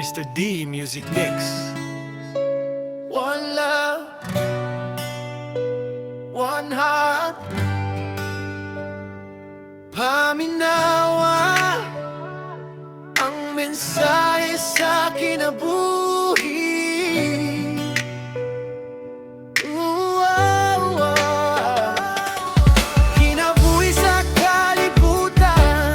Mr. D Music Mix. One love, one heart, paminawa ang mensahe sa kinabuhi. Kinabuhi sa kalibutan,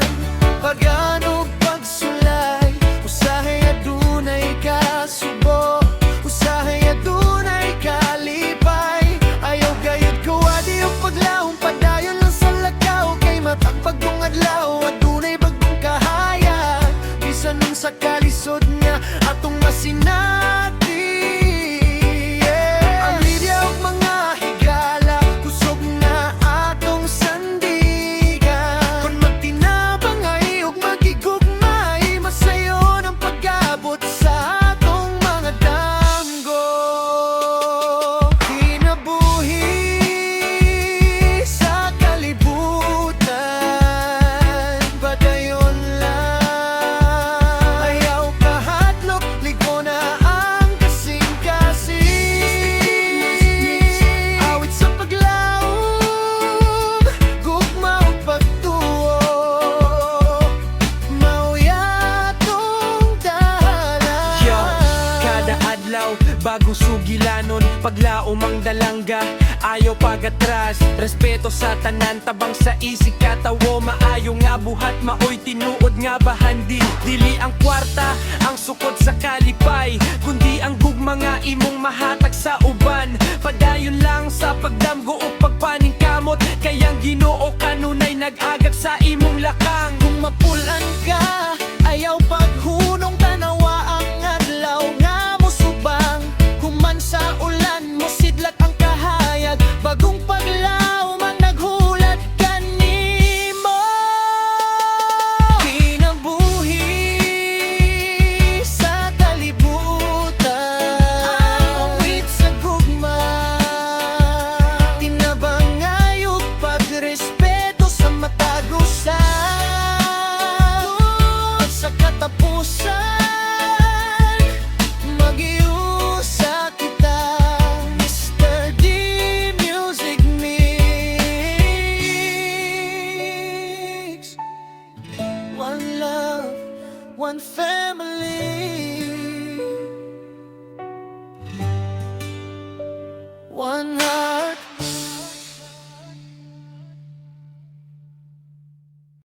pagano pagsulay, usahay adunay kasubo, usahay adunay kalipay. Ayaw gayud ko adi o paglaong padayon lang sa lakaw, kay matang pagkong adlaw adunay bagong kahayag. Bisan nun sa kalisod nga atong masinati. Ang lidya og mga higala, kusog na atong sandigan. Kung magtinabang ay ug magigugmay, masayon ang pag-abot sa atong mga damgo. Kinabuhi sa kalibutan, padayon lang. Ayaw kahatlok, ligo na ang kasing-kasing. Awit sa paglaom, gugma o pagtuo, mauyatong dalan. Yo, kada adlaw, bagong sugilanon, paglaom ang dalangga, ayaw pagatras. Respeto sa tanan, tabang sa isig katawo, maayo nga buhat, maoy tinuod nga bahandi. Dili ang kwarta, ang sukod sa kalipay, kundi ang gugma nga imong mahatag sa uban. Padayon lang sa pagdamgo o pagpaningkamot, kayang Ginoo kanunay nag-agak sa imong lakang. Kung mapulan ka, ayaw paghunong tanawa ang adlaw nga musubang. Human sa ulan, mosidlak ang kahayag, bagong paglaw man naghulat kanimo. Kinabuhi sa kalibutan, awit sa gugma, tinabang ayog pagrespeto sa matagusan. Sa katapusan, mag-iusa kita, Mr. D Music Mix. One love, one family.